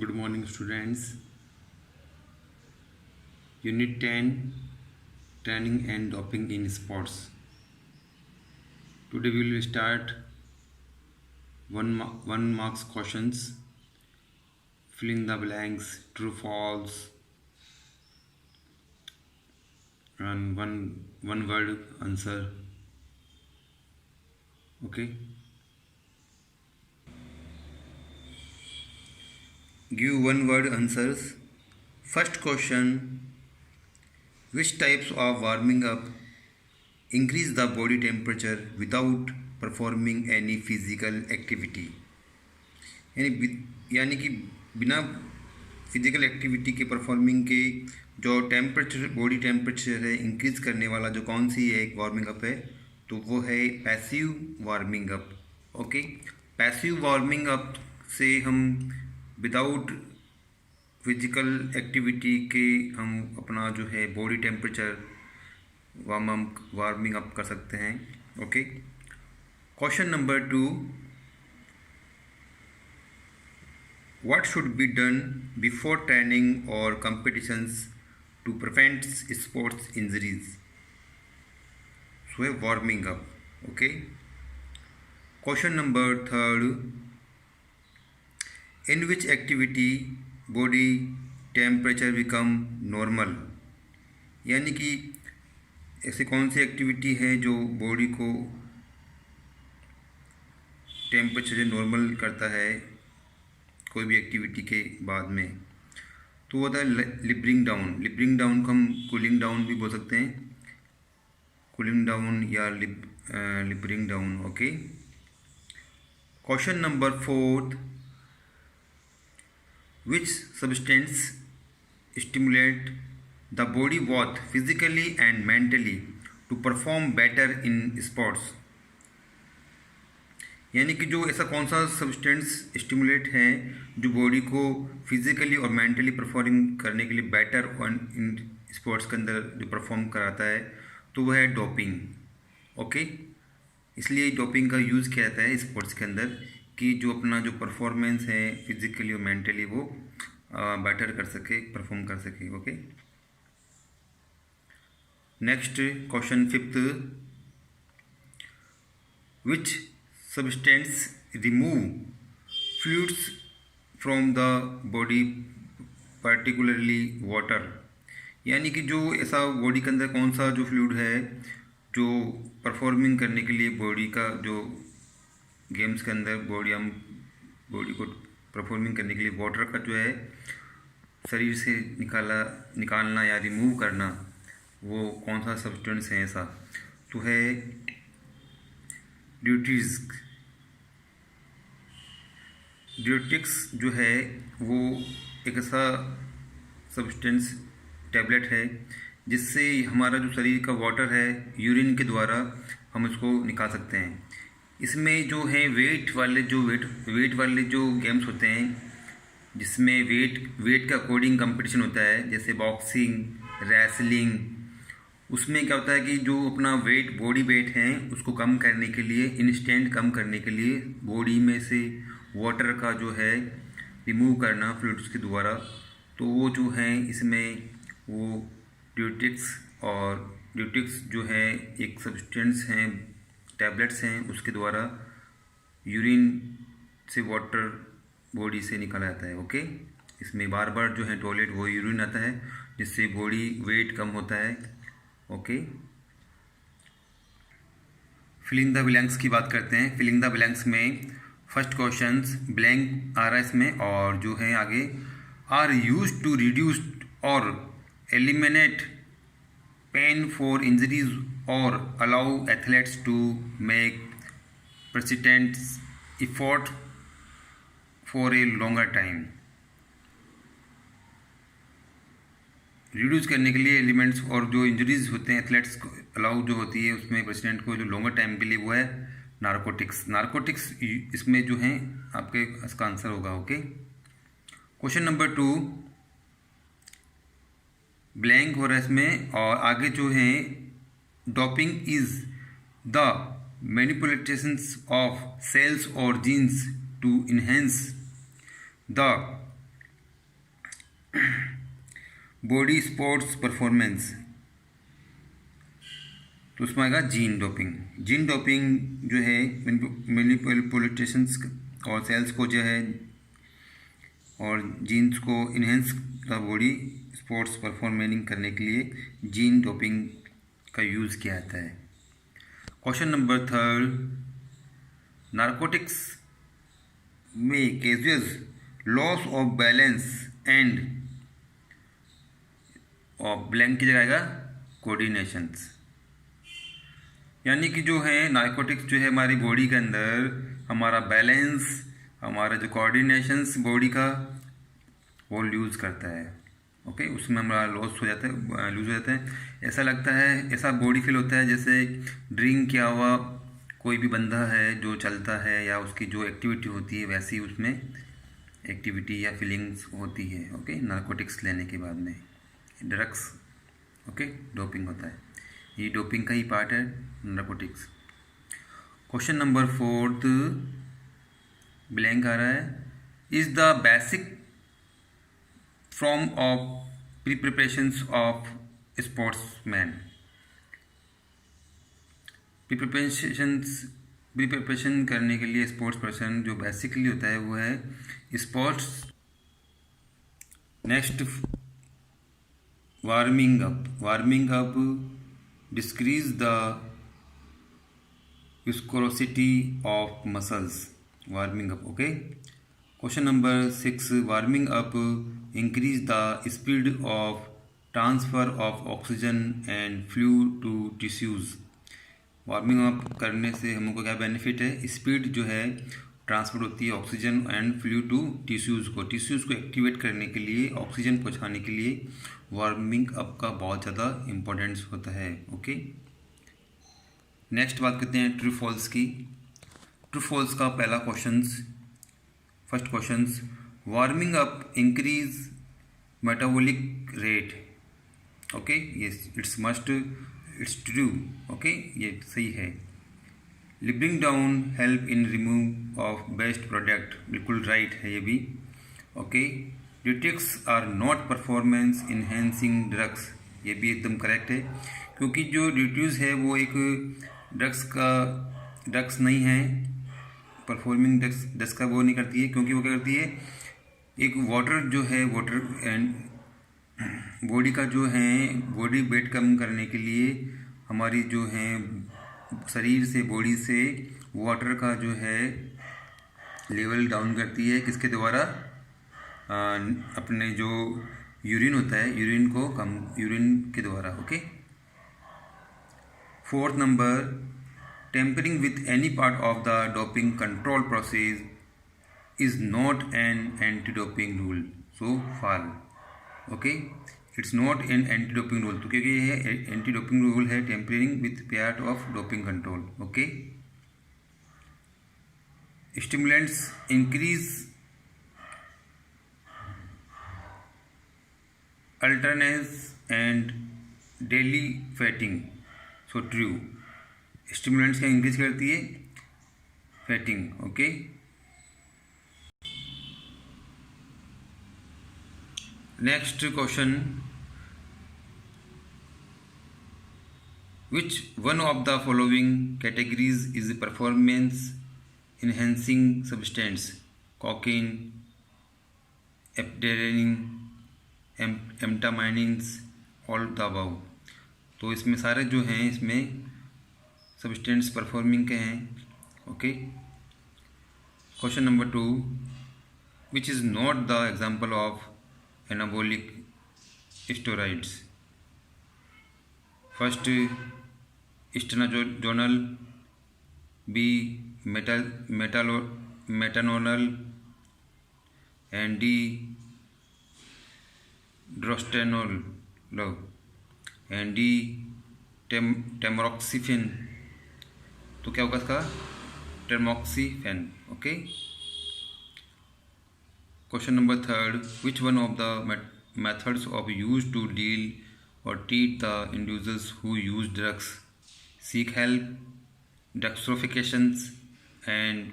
Good morning, students. Unit 10, Training and Doping in Sports. Today we will start one marks questions, fill in the blanks, true, false, and one word answer. Okay. Give one word answers. First question: which types of warming up increase the body temperature without performing any physical activity? यानी कि बिना physical activity के performing के जो temperature body temperature है increase करने वाला जो कौन सी है एक वार्मिंग अप है, तो वो है passive warming up. Okay, passive warming up से हम विदाउट फिजिकल एक्टिविटी के हम अपना जो है बॉडी टेम्परेचर वार्मिंग अप कर सकते हैं. Okay, question number 2: what should be done before training or competitions to prevent sports injuries? So warming up. Okay, question number 3: in which activity body temperature become normal? यानी कि ऐसी कौन सी activity है जो body को टेम्परेचर नॉर्मल करता है कोई भी एक्टिविटी के बाद में? तो वो था लिबरिंग डाउन. लिबरिंग डाउन को हम कूलिंग डाउन भी बोल सकते हैं, कूलिंग डाउन या limbering down. Okay, question number 4: which substance stimulate the body both physically and mentally to perform better in sports? यानी कि जो ऐसा कौन सा सब्सटेंस स्टिमुलेट है जो बॉडी को फिजिकली और मेंटली परफॉर्म करने के लिए बेटर इन स्पोर्ट्स के अंदर जो परफॉर्म कराता है, तो वह है डोपिंग. ओके, इसलिए डोपिंग का यूज़ किया जाता है स्पोर्ट्स के अंदर कि जो अपना जो परफॉर्मेंस है फिजिकली और मेंटली वो बेटर कर सके, परफॉर्म कर सके. Okay, next question 5: which substance remove fluids from the body particularly water? यानी कि जो ऐसा बॉडी के अंदर कौन सा जो फ्लूइड है जो परफॉर्मिंग करने के लिए बॉडी का जो गेम्स के अंदर बॉडी को परफॉर्मिंग करने के लिए वाटर का जो है शरीर से निकालना या रिमूव करना, वो कौन सा सब्सटेंस है ऐसा? तो है ड्यूटिक्स जो है वो एक ऐसा सब्सटेंस टैबलेट है जिससे हमारा जो शरीर का वाटर है यूरिन के द्वारा हम इसको निकाल सकते हैं. इसमें जो है वेट वाले जो गेम्स होते हैं जिसमें वेट के अकॉर्डिंग कंपटीशन होता है, जैसे बॉक्सिंग, रेसलिंग, उसमें क्या होता है कि जो अपना बॉडी वेट है उसको कम करने के लिए, इंस्टेंट कम करने के लिए बॉडी में से वाटर का जो है रिमूव करना फ्लूइड्स के द्वारा, तो वो जो है इसमें वो ड्यूटिक्स जो है एक सब्सटेंस हैं, टैबलेट्स हैं, उसके द्वारा यूरिन से वाटर बॉडी से निकाला जाता है. ओके, इसमें बार बार जो है टॉयलेट वो यूरिन आता है जिससे बॉडी वेट कम होता है. ओके, फिलिंग द ब्लैंक्स की बात करते हैं. फिलिंग द ब्लैंक्स में फर्स्ट क्वेश्चन ब्लैंक आ रहा है इसमें, और जो है आगे आर यूज टू रिड्यूस और एलिमिनेट पेन फॉर इंजरीज और allow athletes to make persistent effort for a longer time. Reduce करने के लिए एलिमेंट्स और जो इंजरीज होते हैं एथलेट्स को अलाउ जो होती है उसमें प्रेसिडेंट को जो लॉन्गर टाइम के लिए, वो है नारकोटिक्स इसमें जो हैं आपके इसका आंसर होगा. ओके, क्वेश्चन नंबर 2 ब्लैंक हो रहा है इसमें, और आगे जो है doping is the manipulations of cells और genes to enhance the body sports performance, तो उसमें आएगा जीन डोपिंग। जीन डोपिंग जो है मैनिपुलेशंस और सेल्स को जो है और जीन्स को enhance the body sports performing करने के लिए जीन डोपिंग का यूज़ किया जाता है। क्वेश्चन नंबर 3, नारकोटिक्स में केजेस लॉस ऑफ बैलेंस एंड और ब्लैंक की जगह आएगा कोऑर्डिनेशंस। यानी कि जो है नारकोटिक्स जो है हमारी बॉडी के अंदर हमारा बैलेंस, हमारा जो कोऑर्डिनेशंस बॉडी का वो लूज़ करता है। ओके, उसमें हमारा लॉस हो जाता है, लूज़ हो जाता है। ऐसा लगता है, ऐसा बॉडी फील होता है जैसे ड्रिंक किया हुआ कोई भी बंदा है जो चलता है या उसकी जो एक्टिविटी होती है वैसी उसमें एक्टिविटी या फीलिंग्स होती है। ओके, नारकोटिक्स लेने के बाद में ड्रग्स, ओके, डोपिंग होता है। ये डोपिंग का ही पार्ट है नारकोटिक्स। क्वेश्चन नंबर 4, ब्लैंक आ रहा है, is the basic form of preparations of sportsman. Preparation करने के लिए स्पोर्ट्स पर्सन जो बेसिकली होता है वो है sports. Next, warming up decrease the viscosity of muscles, warming up. Okay, question number 6, warming up increase the speed of transfer of oxygen and fluid to tissues. Warming up करने से हमको क्या benefit है, speed जो है transfer होती है oxygen and fluid to tissues को एक्टिवेट करने के लिए, ऑक्सीजन पहुंचाने के लिए वार्मिंग अप का बहुत ज़्यादा इम्पोर्टेंस होता है। ओके, नेक्स्ट बात करते हैं ट्रू फॉल्स की। ट्रू फॉल्स का पहला first question, warming up increase metabolic rate. Okay, yes, it's true. Okay, ये सही है। Living down help in remove of best product, बिल्कुल राइट है ये भी। Okay, detox are not performance enhancing drugs, ये भी एकदम करेक्ट है, क्योंकि जो ड्यूटीज़ है वो एक ड्रग्स नहीं है, परफॉर्मिंग ड्रग्स का वो नहीं करती है, क्योंकि वो क्या करती है, एक वाटर जो है, वाटर एंड बॉडी का जो है बॉडी वेट कम करने के लिए हमारी जो है शरीर से, बॉडी से वाटर का जो है लेवल डाउन करती है, किसके द्वारा, अपने जो यूरिन होता है, यूरिन के द्वारा। Okay, 4th number, tampering with any part of the doping control process is not an anti doping rule, so false. Okay, it's not an anti doping rule, तो क्योंकि ये एंटी डोपिंग रूल है, tampering with part of doping control. Okay, stimulants increase alertness and delay fatigue, so true. Stimulants क्या increase करती है, fatigue. Okay, next question, which one of the following categories is performance enhancing substance, cocaine, ephedrine, amphetamines, all the above. तो इसमें सारे जो हैं इसमें substance performing के हैं। Okay, question number 2, which is not the example of anabolic steroids. First, stanozolol, B methenolone and D drostanolone and D tamoxifen. तो क्या होगा इसका, tamoxifen. Okay, question number 3, which one of the methods of used to deal or treat the individuals who use drugs, seek help, detoxifications and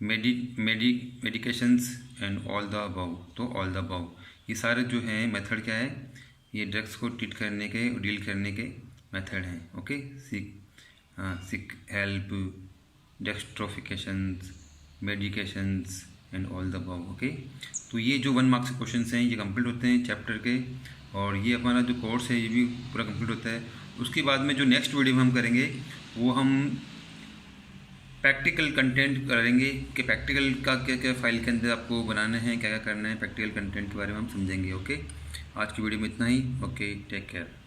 medications and all the above। तो all the above, ये सारे जो हैं method क्या है, ये drugs को treat करने के, डील करने के मेथड हैं। Okay, seek help, detoxifications, medications and all the above. Okay, तो ये जो 1 मार्क्स के क्वेश्चन हैं ये कंप्लीट होते हैं चैप्टर के, और ये हमारा जो कोर्स है ये भी पूरा कंप्लीट होता है। उसके बाद में जो नेक्स्ट वीडियो में हम करेंगे वो हम प्रैक्टिकल कंटेंट करेंगे कि प्रैक्टिकल का क्या क्या फाइल के अंदर आपको बनाने हैं, क्या क्या करना है, प्रैक्टिकल कंटेंट के बारे में हम समझेंगे। ओके, आज की वीडियो में इतना ही। Okay, take care.